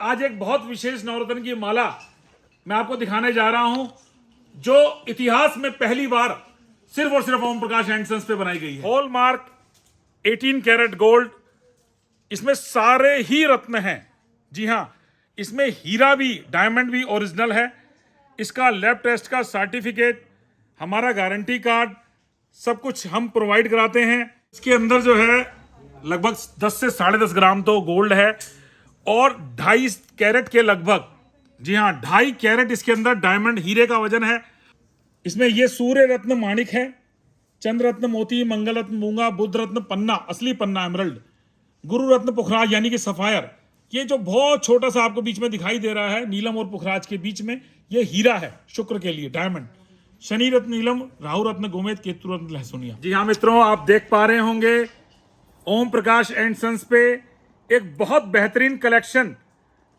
आज एक बहुत विशेष नवरत्न की माला मैं आपको दिखाने जा रहा हूं, जो इतिहास में पहली बार सिर्फ और सिर्फ ओम प्रकाश एंड सन्स पे बनाई गई है। हॉलमार्क 18 कैरेट गोल्ड, इसमें सारे ही रत्न हैं। जी हां, इसमें हीरा भी, डायमंड भी ओरिजिनल है। इसका लैब टेस्ट का सर्टिफिकेट, हमारा गारंटी कार्ड, सब कुछ हम प्रोवाइड कराते हैं। इसके अंदर जो है लगभग 10 से 10.5 ग्राम तो गोल्ड है और 2.5 कैरेट के लगभग, जी हाँ 2.5 कैरेट इसके अंदर डायमंड हीरे का वजन है। इसमें ये सूर्य रत्न माणिक है, चंद्र रत्न मोती, मंगल रत्न मूंगा, बुध रत्न पन्ना, असली पन्ना एमरल्ड, गुरु रत्न पुखराज यानी कि सफायर, ये जो बहुत छोटा सा आपको बीच में दिखाई दे रहा है नीलम और पुखराज के बीच में, ये हीरा है शुक्र के लिए, डायमंड, शनि रत्न नीलम, राहु रत्न गोमेद, केतु रत्न लहसुनिया। जी हाँ मित्रों, आप देख पा रहे होंगे ओम प्रकाश एंड सन्स पे एक बहुत बेहतरीन कलेक्शन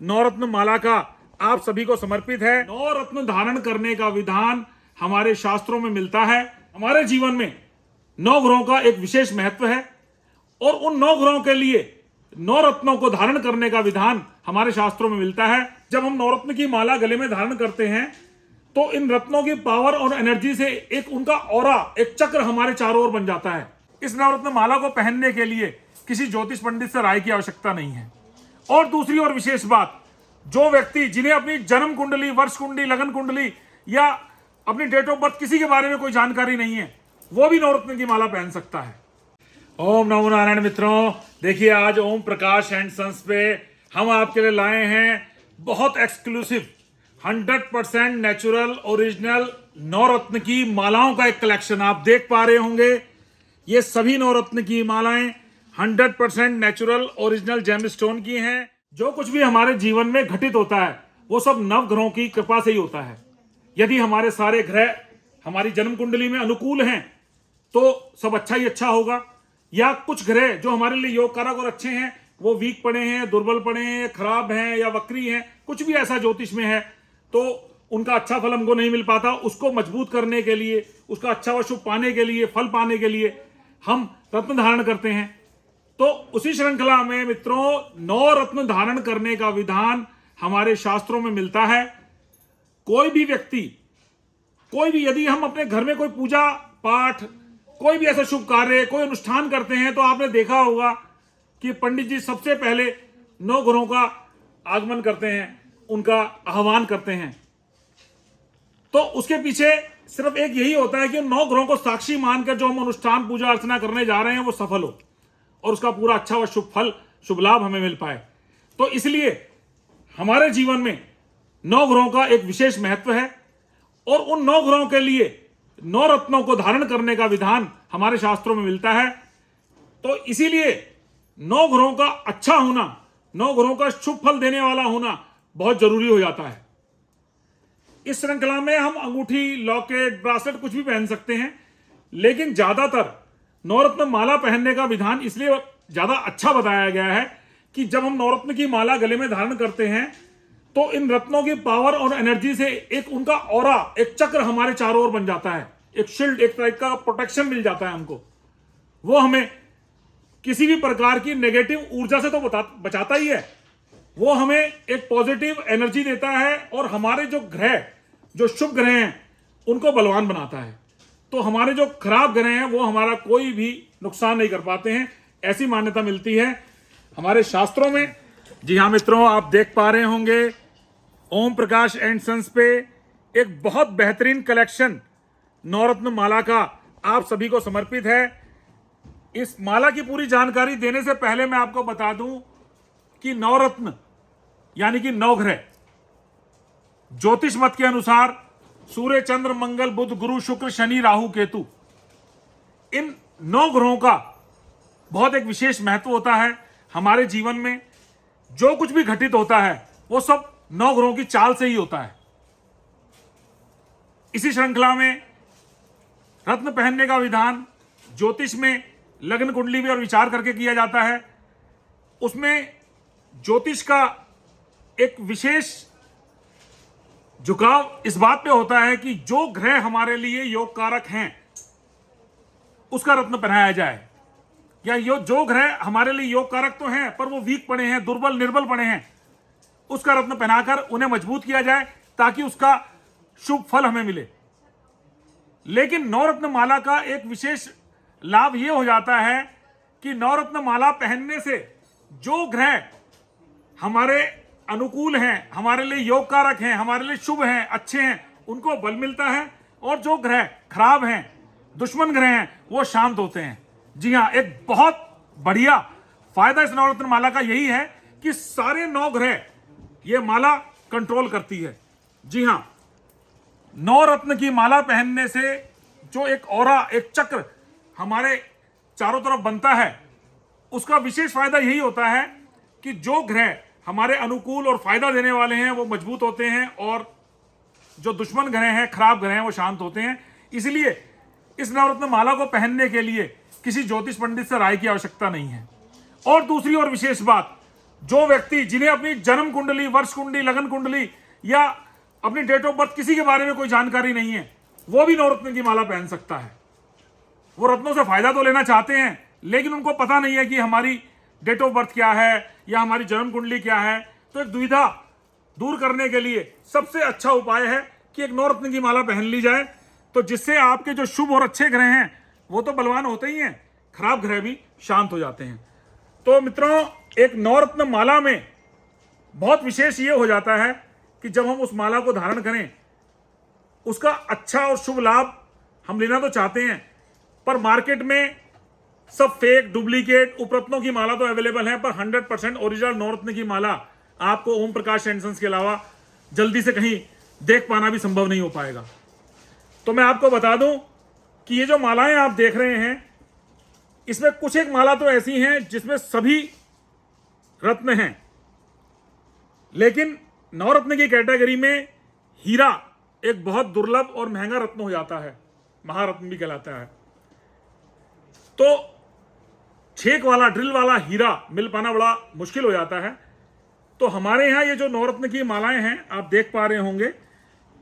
नवरत्न माला का आप सभी को समर्पित है। नवरत्न धारण करने का विधान हमारे शास्त्रों में मिलता है। हमारे जीवन में 9 ग्रहों का एक विशेष महत्व है और उन 9 ग्रहों के लिए 9 रत्नों को धारण करने का विधान हमारे शास्त्रों में मिलता है। जब हम नवरत्न की माला गले में धारण करते हैं तो इन रत्नों की पावर और एनर्जी से एक उनका ऑरा, एक चक्र हमारे चारों ओर बन जाता है। इस नवरत्न माला को पहनने के लिए किसी ज्योतिष पंडित से राय की आवश्यकता नहीं है। और दूसरी और विशेष बात, जो व्यक्ति जिन्हें अपनी जन्म कुंडली, वर्ष कुंडली, लगन कुंडली या अपनी डेट ऑफ बर्थ किसी के बारे में कोई जानकारी नहीं है, वो भी नवरत्न की माला पहन सकता है। ओम नमो नारायण। मित्रों देखिए, आज ओम प्रकाश एंड सन्स पे हम आपके लिए लाए हैं बहुत एक्सक्लूसिव 100% नेचुरल ओरिजिनल नवरत्न की मालाओं का एक कलेक्शन। आप देख पा रहे होंगे ये सभी नवरत्न की मालाएं 100% नेचुरल ओरिजिनल जेमस्टोन की हैं। जो कुछ भी हमारे जीवन में घटित होता है वो सब नवग्रहों की कृपा से ही होता है। यदि हमारे सारे ग्रह हमारी जन्म कुंडली में अनुकूल हैं तो सब अच्छा ही अच्छा होगा, या कुछ ग्रह जो हमारे लिए योग कारक और अच्छे हैं वो वीक पड़े हैं, दुर्बल पड़े हैं, खराब हैं या वक्री हैं, कुछ भी ऐसा ज्योतिष में है तो उनका अच्छा फल हमको नहीं मिल पाता। उसको मजबूत करने के लिए, उसका अच्छा व शुभ पाने के लिए, फल पाने के लिए हम रत्न धारण करते हैं। तो उसी श्रृंखला में मित्रों 9 रत्न धारण करने का विधान हमारे शास्त्रों में मिलता है। कोई भी व्यक्ति, कोई भी, यदि हम अपने घर में कोई पूजा पाठ, कोई भी ऐसा शुभ कार्य, कोई अनुष्ठान करते हैं तो आपने देखा होगा कि पंडित जी सबसे पहले 9 ग्रहों का आगमन करते हैं, उनका आह्वान करते हैं। तो उसके पीछे सिर्फ एक यही होता है कि 9 ग्रहों को साक्षी मानकर जो हम अनुष्ठान पूजा अर्चना करने जा रहे हैं वो सफल हो और उसका पूरा अच्छा व शुभ फल, शुभ लाभ हमें मिल पाए। तो इसलिए हमारे जीवन में 9 ग्रहों का एक विशेष महत्व है और उन 9 ग्रहों के लिए 9 रत्नों को धारण करने का विधान हमारे शास्त्रों में मिलता है। तो इसीलिए 9 ग्रहों का अच्छा होना, 9 ग्रहों का शुभ फल देने वाला होना बहुत जरूरी हो जाता है। इस श्रृंखला में हम अंगूठी, लॉकेट, ब्रासलेट कुछ भी पहन सकते हैं, लेकिन ज्यादातर नवरत्न माला पहनने का विधान इसलिए ज्यादा अच्छा बताया गया है कि जब हम नवरत्न की माला गले में धारण करते हैं तो इन रत्नों की पावर और एनर्जी से एक उनका ऑरा, एक चक्र हमारे चारों ओर बन जाता है, एक शील्ड, एक टाइप का प्रोटेक्शन मिल जाता है हमको। वो हमें किसी भी प्रकार की नेगेटिव ऊर्जा से तो बचाता ही है, वो हमें एक पॉजिटिव एनर्जी देता है और हमारे जो ग्रह, जो शुभ ग्रह हैं उनको बलवान बनाता है। तो हमारे जो खराब ग्रह हैं वो हमारा कोई भी नुकसान नहीं कर पाते हैं, ऐसी मान्यता मिलती है हमारे शास्त्रों में। जी हाँ मित्रों, आप देख पा रहे होंगे ओम प्रकाश एंड सन्स पे एक बहुत बेहतरीन कलेक्शन नवरत्न माला का आप सभी को समर्पित है। इस माला की पूरी जानकारी देने से पहले मैं आपको बता दूं कि नवरत्न यानी कि 9 ग्रह ज्योतिष मत के अनुसार सूर्य, चंद्र, मंगल, बुध, गुरु, शुक्र, शनि, राहु, केतु, इन 9 ग्रहों का बहुत एक विशेष महत्व होता है हमारे जीवन में। जो कुछ भी घटित होता है वो सब 9 ग्रहों की चाल से ही होता है। इसी श्रृंखला में रत्न पहनने का विधान ज्योतिष में लग्न कुंडली में और विचार करके किया जाता है। उसमें ज्योतिष का एक विशेष झुकाव इस बात पे होता है कि जो ग्रह हमारे लिए योग कारक हैं उसका रत्न पहनाया जाए, या जो ग्रह हमारे लिए योग कारक तो हैं पर वो वीक पड़े हैं, दुर्बल निर्बल पड़े हैं, उसका रत्न पहनाकर उन्हें मजबूत किया जाए ताकि उसका शुभ फल हमें मिले। लेकिन नवरत्न माला का एक विशेष लाभ यह हो जाता है कि नवरत्न माला पहनने से जो ग्रह हमारे अनुकूल हैं, हमारे लिए योग कारक हैं, हमारे लिए शुभ हैं, अच्छे हैं, उनको बल मिलता है, और जो ग्रह खराब हैं, दुश्मन ग्रह हैं, वो शांत होते हैं। जी हां, एक बहुत बढ़िया फायदा इस नवरत्न माला का यही है कि सारे 9 ग्रह ये माला कंट्रोल करती है। जी हां, नवरत्न की माला पहनने से जो एक ऑरा, एक चक्र हमारे चारों तरफ बनता है, उसका विशेष फायदा यही होता है कि जो ग्रह हमारे अनुकूल और फायदा देने वाले हैं वो मजबूत होते हैं, और जो दुश्मन ग्रह हैं, खराब ग्रह हैं, वो शांत होते हैं। इसलिए इस नवरत्न माला को पहनने के लिए किसी ज्योतिष पंडित से राय की आवश्यकता नहीं है। और दूसरी और विशेष बात, जो व्यक्ति जिन्हें अपनी जन्म कुंडली, वर्ष कुंडली, लगन कुंडली या अपनी डेट ऑफ बर्थ किसी के बारे में कोई जानकारी नहीं है, वो भी नवरत्न की माला पहन सकता है। वो रत्नों से फायदा तो लेना चाहते हैं, लेकिन उनको पता नहीं है कि हमारी डेट ऑफ बर्थ क्या है या हमारी जन्म कुंडली क्या है। तो एक दुविधा दूर करने के लिए सबसे अच्छा उपाय है कि एक नवरत्न की माला पहन ली जाए, तो जिससे आपके जो शुभ और अच्छे ग्रह हैं वो तो बलवान होते ही हैं, खराब ग्रह भी शांत हो जाते हैं। तो मित्रों, एक नवरत्न माला में बहुत विशेष ये हो जाता है कि जब हम उस माला को धारण करें, उसका अच्छा और शुभ लाभ हम लेना तो चाहते हैं, पर मार्केट में सब फेक, डुप्लीकेट उपरत्नों की माला तो अवेलेबल है, पर 100% ओरिजिनल नवरत्न की माला आपको ओम प्रकाश एंड सन्स के अलावा जल्दी से कहीं देख पाना भी संभव नहीं हो पाएगा। तो मैं आपको बता दूं कि ये जो मालाएं आप देख रहे हैं, इसमें कुछ एक माला तो ऐसी हैं जिसमें सभी रत्न हैं, लेकिन नवरत्न की कैटेगरी में हीरा एक बहुत दुर्लभ और महंगा रत्न हो जाता है, महारत्न भी कहलाता है। तो छेक वाला, ड्रिल वाला हीरा मिल पाना बड़ा मुश्किल हो जाता है। तो हमारे यहाँ ये जो नवरत्न की मालाएं हैं, आप देख पा रहे होंगे,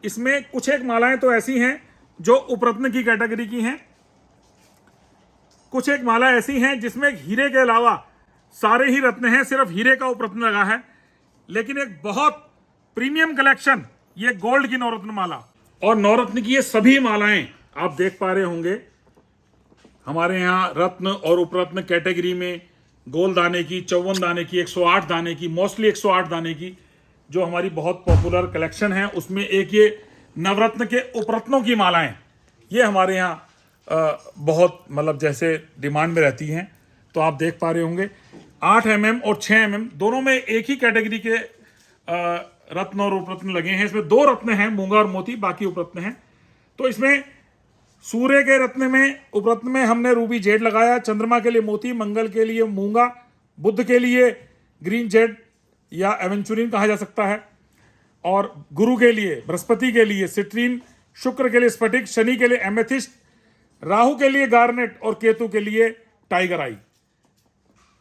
इसमें कुछ एक मालाएं तो ऐसी हैं जो उपरत्न की कैटेगरी की हैं, कुछ एक माला ऐसी हैं जिसमें हीरे के अलावा सारे ही रत्न हैं, सिर्फ हीरे का उपरत्न लगा है। लेकिन एक बहुत प्रीमियम कलेक्शन ये गोल्ड की नवरत्न माला, और नवरत्न की ये सभी मालाएं आप देख पा रहे होंगे। हमारे यहाँ रत्न और उपरत्न कैटेगरी में गोल दाने की, 54 दाने की, 108 दाने की, मोस्टली 108 दाने की जो हमारी बहुत पॉपुलर कलेक्शन है, उसमें एक ये नवरत्न के उपरत्नों की मालाएं, ये हमारे यहाँ बहुत मतलब जैसे डिमांड में रहती हैं। तो आप देख पा रहे होंगे 8 mm और 6 mm दोनों में एक ही कैटेगरी के रत्न और उपरत्न लगे हैं। इसमें 2 रत्न हैं, मूंगा और मोती, बाकी उपरत्न हैं। तो इसमें सूर्य के रत्न में, उपरत्न में हमने रूबी जेड लगाया, चंद्रमा के लिए मोती, मंगल के लिए मूंगा, बुध के लिए ग्रीन जेड या एवेंचुरिन कहा जा सकता है, और गुरु के लिए, बृहस्पति के लिए सिट्रीन, शुक्र के लिए स्फटिक, शनि के लिए एमेथिस्ट, राहु के लिए गार्नेट और केतु के लिए टाइगर आई।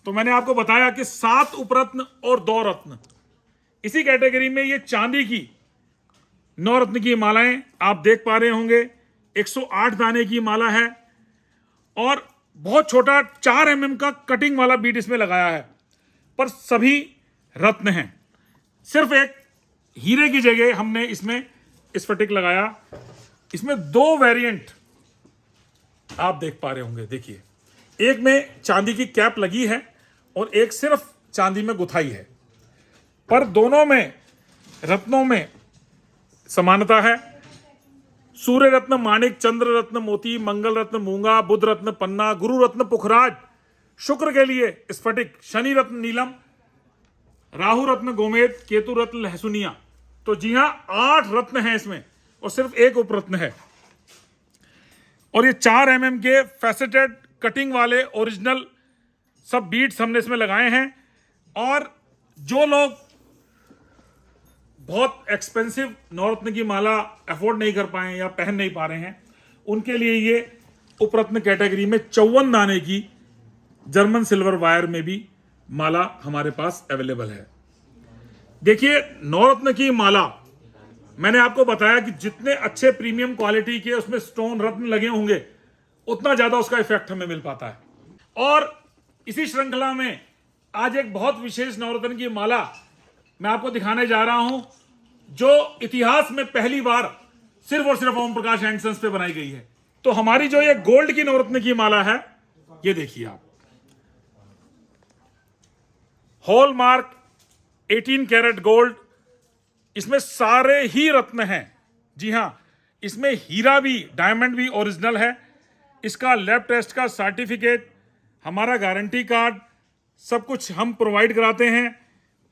तो मैंने आपको बताया कि 7 उपरत्न और 2 रत्न। इसी कैटेगरी में ये चांदी की नवरत्न की मालाएं आप देख पा रहे होंगे, 108 दाने की माला है, और बहुत छोटा 4 mm का कटिंग वाला बीट इसमें लगाया है, पर सभी रत्न हैं। सिर्फ एक हीरे की जगह हमने इसमें स्फटिक लगाया। इसमें 2 वेरिएंट आप देख पा रहे होंगे, देखिए, एक में चांदी की कैप लगी है और एक सिर्फ चांदी में गुथाई है, पर दोनों में रत्नों में समानता है। सूर्य रत्न माणिक, चंद्र रत्न मोती, मंगल रत्न मूंगा, बुध रत्न पन्ना, गुरु रत्न पुखराज, शुक्र के लिए स्फटिक, शनि रत्न नीलम, राहु रत्न गोमेद, केतु रत्न लहसुनिया। तो जी हां, 8 रत्न हैं इसमें और सिर्फ एक उपरत्न है। और ये 4 mm के फैसेटेड कटिंग वाले ओरिजिनल सब बीट्स हमने इसमें लगाए हैं। और जो लोग बहुत एक्सपेंसिव नवरत्न की माला अफोर्ड नहीं कर पाए या पहन नहीं पा रहे हैं, उनके लिए ये उपरत्न कैटेगरी में 54 दाने की जर्मन सिल्वर वायर में भी माला हमारे पास अवेलेबल है। देखिए, नवरत्न की माला मैंने आपको बताया कि जितने अच्छे प्रीमियम क्वालिटी के उसमें स्टोन रत्न लगे होंगे, उतना ज्यादा उसका इफेक्ट हमें मिल पाता है। और इसी श्रृंखला में आज एक बहुत विशेष नवरत्न की माला मैं आपको दिखाने जा रहा हूं जो इतिहास में पहली बार सिर्फ और सिर्फ ओम प्रकाश एंड सन्स पे बनाई गई है। तो हमारी जो ये गोल्ड की नवरत्न की माला है, ये देखिए आप, हॉलमार्क 18 कैरेट गोल्ड, इसमें सारे ही रत्न हैं। जी हां, इसमें हीरा भी, डायमंड भी ओरिजिनल है। इसका लैब टेस्ट का सर्टिफिकेट, हमारा गारंटी कार्ड, सब कुछ हम प्रोवाइड कराते हैं।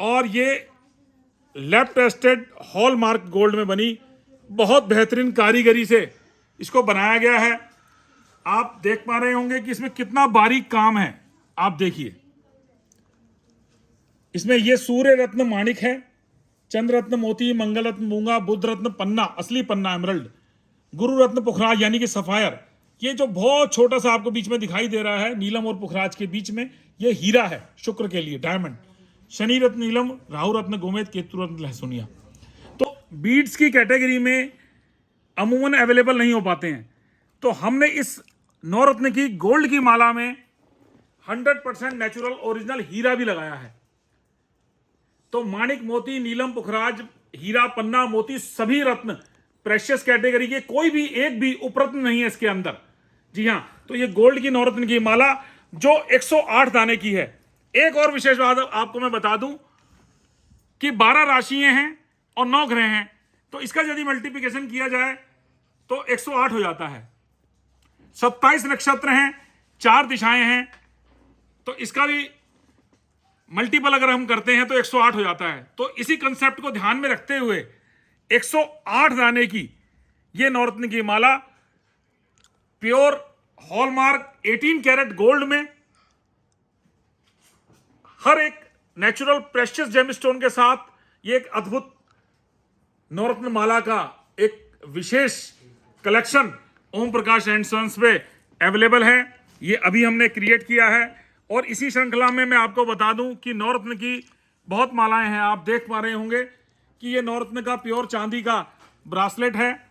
और ये लैब टेस्टेड हॉलमार्क गोल्ड में बनी, बहुत बेहतरीन कारीगरी से इसको बनाया गया है। आप देख पा रहे होंगे कि इसमें कितना बारीक काम है। आप देखिए, इसमें ये सूर्य रत्न माणिक है, चंद्र रत्न मोती, मंगल रत्न मूंगा, बुध रत्न पन्ना, असली पन्ना एमरल्ड, गुरु रत्न पुखराज यानी कि सफायर, ये जो बहुत छोटा सा आपको बीच में दिखाई दे रहा है नीलम और पुखराज के बीच में, ये हीरा है शुक्र के लिए, डायमंड, शनि रत्न नीलम, राहु रत्न गोमेद, केतु रत्न लहसुनिया। तो बीड्स की कैटेगरी में अमूमन अवेलेबल नहीं हो पाते हैं, तो हमने इस नवरत्न की गोल्ड की माला में 100% नेचुरल ओरिजिनल हीरा भी लगाया है। तो माणिक, मोती, नीलम, पुखराज, हीरा, पन्ना, मोती, सभी रत्न प्रेशियस कैटेगरी के, कोई भी एक भी उपरत्न नहीं है इसके अंदर। जी हां, तो ये गोल्ड की नवरत्न की माला जो 108 दाने की है। एक और विशेष बात आपको मैं बता दूं कि 12 राशियां हैं और 9 ग्रह हैं, तो इसका यदि मल्टीप्लिकेशन किया जाए तो 108 हो जाता है। 27 नक्षत्र हैं, 4 दिशाएं हैं, तो इसका भी मल्टीपल अगर हम करते हैं तो 108 हो जाता है। तो इसी कंसेप्ट को ध्यान में रखते हुए 108 दाने की ये नवरत्न की माला प्योर हॉलमार्क 18 कैरेट गोल्ड में, हर एक नेचुरल प्रेशियस जेमस्टोन के साथ, ये एक अद्भुत नवरत्न माला का एक विशेष collection Om Prakash and sons पे अवेलेबल है। ये अभी हमने क्रिएट किया है। और इसी श्रृंखला में मैं आपको बता दूं कि नवरत्न की बहुत मालाएं हैं। आप देख पा रहे होंगे कि ये नवरत्न का प्योर चांदी का ब्रासलेट है,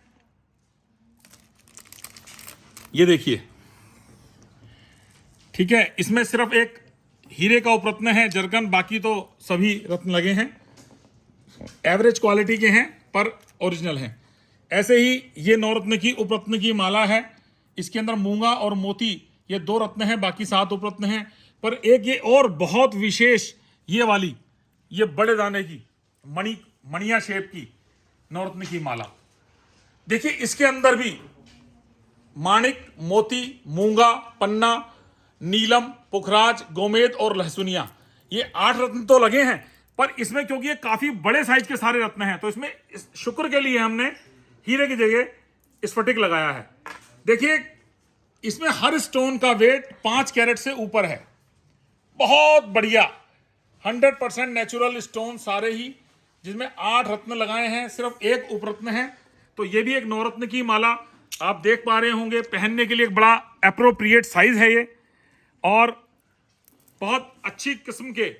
ये देखिए, ठीक है। इसमें सिर्फ एक हीरे का उपरत्न है जरकन, बाकी तो सभी रत्न लगे हैं, एवरेज क्वालिटी के हैं पर ओरिजिनल हैं। ऐसे ही ये नवरत्न की उपरत्न की माला है, इसके अंदर मूंगा और मोती ये 2 रत्न हैं, बाकी 7 उपरत्न हैं। पर एक ये और बहुत विशेष, ये वाली, ये बड़े दाने की मणिया शेप की नवरत्न की माला देखिए, इसके अंदर भी माणिक, मोती, मूंगा, पन्ना, नीलम, पुखराज, गोमेद और लहसुनिया, ये 8 रत्न तो लगे हैं। पर इसमें क्योंकि ये काफी बड़े साइज के सारे रत्न हैं, तो इसमें शुक्र के लिए हमने हीरे की जगह स्फटिक लगाया है। देखिए, इसमें हर स्टोन का वेट 5 कैरेट से ऊपर है। बहुत बढ़िया 100% नेचुरल स्टोन सारे ही, जिसमें 8 रत्न लगाए हैं, सिर्फ एक उपरत्न है। तो ये भी एक नवरत्न की माला आप देख पा रहे होंगे, पहनने के लिए एक बड़ा एप्रोप्रिएट साइज है ये, और बहुत अच्छी किस्म के,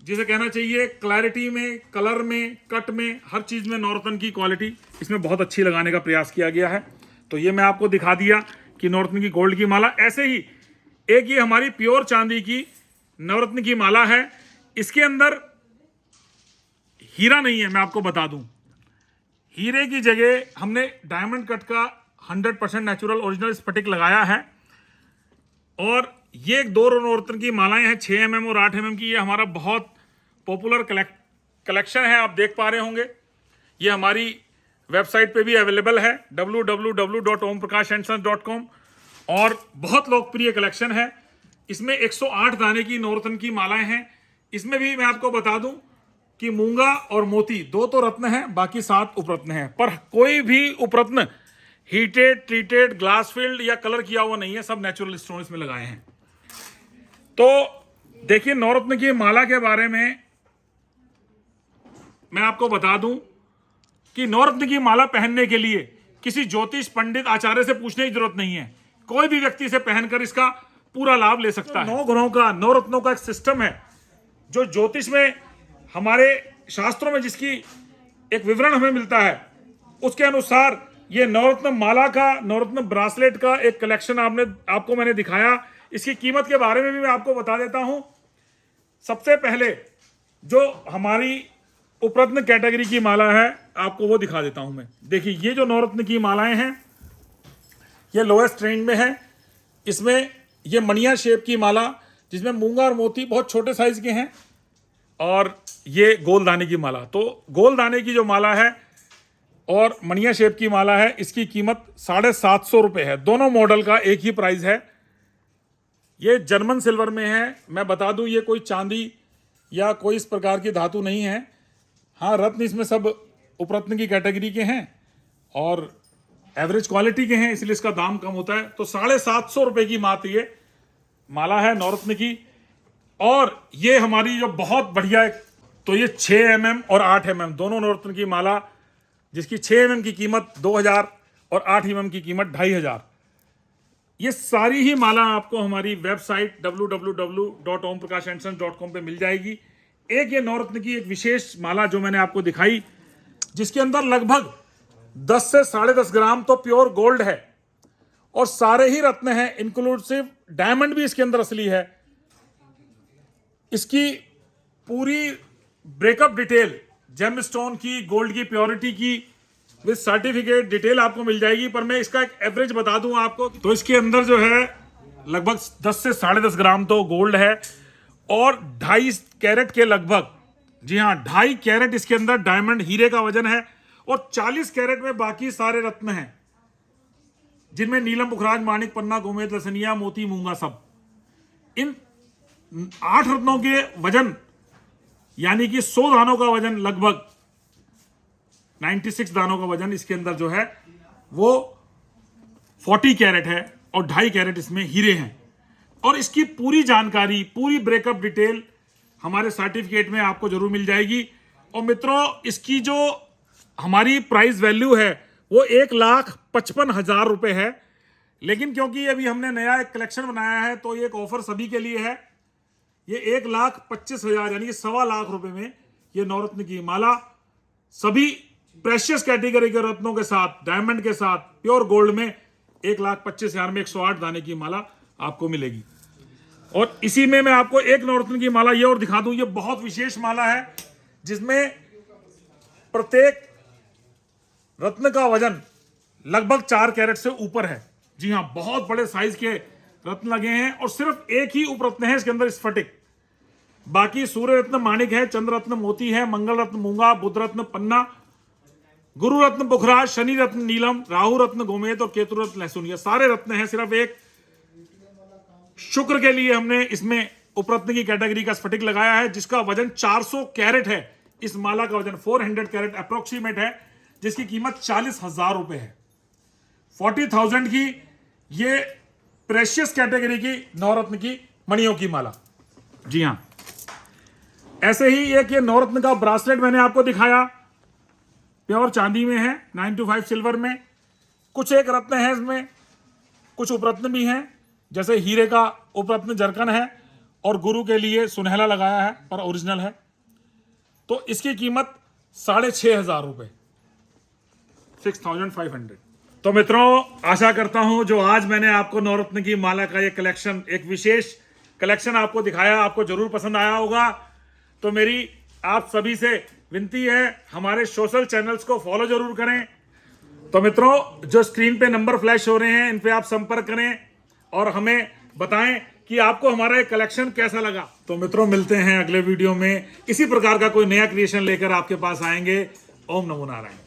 जिसे कहना चाहिए क्लैरिटी में, कलर में, कट में, हर चीज में नवरत्न की क्वालिटी इसमें बहुत अच्छी लगाने का प्रयास किया गया है। तो ये मैं आपको दिखा दिया कि नवरत्न की गोल्ड की माला। ऐसे ही एक ये हमारी प्योर चांदी की नवरत्न की माला है, इसके अंदर हीरा नहीं है, मैं आपको बता दूं। हीरे की जगह हमने डायमंड कट का 100% नेचुरल ओरिजिनल स्फटिक लगाया है। और ये 2 नवरत्न की मालाएं हैं, 6 mm और 8 mm की। ये हमारा बहुत पॉपुलर कलेक्शन है, आप देख पा रहे होंगे। ये हमारी वेबसाइट पे भी अवेलेबल है, www.omprakash&sons.com, और बहुत लोकप्रिय कलेक्शन है। इसमें 108 दाने की नवरत्न की मालाएं हैं। इसमें भी मैं आपको बता दूं कि मूंगा और मोती 2 तो रत्न हैं, बाकी 7 उपरत्न हैं। पर कोई भी उपरत्न हीटेड, ट्रीटेड, ग्लास फील्ड या कलर किया हुआ नहीं है, सब नेचुरल स्टोन इसमें लगाए हैं। तो देखिए, नवरत्न की माला के बारे में मैं आपको बता दूं कि नवरत्न की माला पहनने के लिए किसी ज्योतिष पंडित आचार्य से पूछने की जरूरत नहीं है, कोई भी व्यक्ति से पहनकर इसका पूरा लाभ ले सकता है। 9 ग्रहों का, 9 रत्नों का एक सिस्टम है जो ज्योतिष में, हमारे शास्त्रों में जिसकी एक विवरण हमें मिलता है, उसके अनुसार ये नवरत्न माला का, नवरत्न ब्रासलेट का एक कलेक्शन आपको मैंने दिखाया। इसकी कीमत के बारे में भी मैं आपको बता देता हूं। सबसे पहले जो हमारी उपरत्न कैटेगरी की माला है आपको वो दिखा देता हूं मैं। देखिए ये जो नवरत्न की मालाएं हैं ये लोएस्ट रेंज में है। इसमें ये मणिया शेप की माला जिसमें मूंगा और मोती बहुत छोटे साइज के हैं, और ये गोलदाने की माला। तो गोलदाने की जो माला है और मणिया शेप की माला है, इसकी कीमत 750 रुपये है। दोनों मॉडल का एक ही प्राइस है। ये जर्मन सिल्वर में है। मैं बता दूं ये कोई चांदी या कोई इस प्रकार की धातु नहीं है। हाँ, रत्न इसमें सब उपरत्न की कैटेगरी के हैं और एवरेज क्वालिटी के हैं, इसलिए इसका दाम कम होता है। तो 750 रुपये की मात्र ये माला है नवरत्न की। और ये हमारी जो बहुत बढ़िया है, तो ये 6 mm और 8 mm दोनों नवरत्न की माला, जिसकी 6 mm की कीमत 2000 और 8 mm की कीमत 2500। ये सारी ही माला आपको हमारी वेबसाइट www.omprakash&sons.com पे मिल जाएगी। एक ये नवरत्न की एक विशेष माला जो मैंने आपको दिखाई, जिसके अंदर लगभग 10 से 10.5 ग्राम तो प्योर गोल्ड है और सारे ही रत्न हैं, इंक्लूसिव डायमंड भी इसके अंदर असली है। इसकी पूरी ब्रेकअप डिटेल जेमस्टोन की, गोल्ड की प्योरिटी की विद सर्टिफिकेट डिटेल आपको मिल जाएगी। पर मैं इसका एक एवरेज बता दूं आपको, तो इसके अंदर जो है लगभग 10 से 10.5 ग्राम तो गोल्ड है और 2.5 कैरेट के लगभग, जी हाँ 2.5 कैरेट इसके अंदर डायमंड हीरे का वजन है। और 40 कैरेट में बाकी सारे रत्न हैं, जिनमें नीलम, पुखराज, माणिक, पन्ना, गोमेद, लसनिया, मोती, मूंगा सब। इन 8 रत्नों के वजन यानी कि 100 दानों का वजन, लगभग 96 दानों का वजन इसके अंदर जो है वो 40 कैरेट है और 2.5 कैरेट इसमें हीरे हैं। और इसकी पूरी जानकारी, पूरी ब्रेकअप डिटेल हमारे सर्टिफिकेट में आपको जरूर मिल जाएगी। और मित्रों, इसकी जो हमारी प्राइस वैल्यू है वो 1,55,000 रुपये है। लेकिन क्योंकि अभी हमने नया एक कलेक्शन बनाया है तो ये एक ऑफर सभी के लिए है। ये 1,25,000 यानी कि 1.25 लाख रुपए में ये नवरत्न की माला सभी प्रेशियस कैटेगरी के रत्नों के साथ, डायमंड के साथ, प्योर गोल्ड में 1,25,000 में 108 दाने की माला आपको मिलेगी। और इसी में मैं आपको एक नवरत्न की माला ये और दिखा दूं। ये बहुत विशेष माला है जिसमें प्रत्येक रत्न का वजन लगभग 4 कैरेट से ऊपर है। जी हाँ, बहुत बड़े साइज के रत्न लगे हैं और सिर्फ एक ही उपरत्न है इसके अंदर, स्फटिक। बाकी सूर्य रत्न माणिक है, चंद्र रत्न मोती है, मंगल रत्न मूंगा, बुध रत्न पन्ना, गुरु रत्न पुखराज, शनि रत्न नीलम, राहु रत्न गोमेद और केतु रत्न लहसुन। ये सारे रत्न हैं। सिर्फ एक शुक्र के लिए हमने इसमें उपरत्न की कैटेगरी का स्फटिक लगाया है, जिसका वजन 400 कैरेट है। इस माला का वजन 400 कैरेट अप्रोक्सीमेट है, जिसकी कीमत 40,000 रुपए है। 40,000 की ये प्रेशियस कैटेगरी की नवरत्न की मणियों की माला। जी हाँ, ऐसे ही एक ये नवरत्न का ब्रासलेट मैंने आपको दिखाया, प्योर चांदी में है, 925 सिल्वर में। कुछ एक रत्न है इसमें, कुछ उपरत्न भी हैं, जैसे हीरे का उपरत्न जरकन है और गुरु के लिए सुनहला लगाया है पर ओरिजिनल है। तो इसकी कीमत 6,500 रुपए, 6,500। तो मित्रों, आशा करता हूं जो आज मैंने आपको नवरत्न की माला का ये कलेक्शन, एक विशेष कलेक्शन आपको दिखाया, आपको जरूर पसंद आया होगा। तो मेरी आप सभी से विनती है, हमारे सोशल चैनल्स को फॉलो जरूर करें। तो मित्रों, जो स्क्रीन पे नंबर फ्लैश हो रहे हैं, इन पे आप संपर्क करें और हमें बताएं कि आपको हमारा एक कलेक्शन कैसा लगा। तो मित्रों, मिलते हैं अगले वीडियो में। इसी प्रकार का कोई नया क्रिएशन लेकर आपके पास आएंगे। ओम नमो नारायण।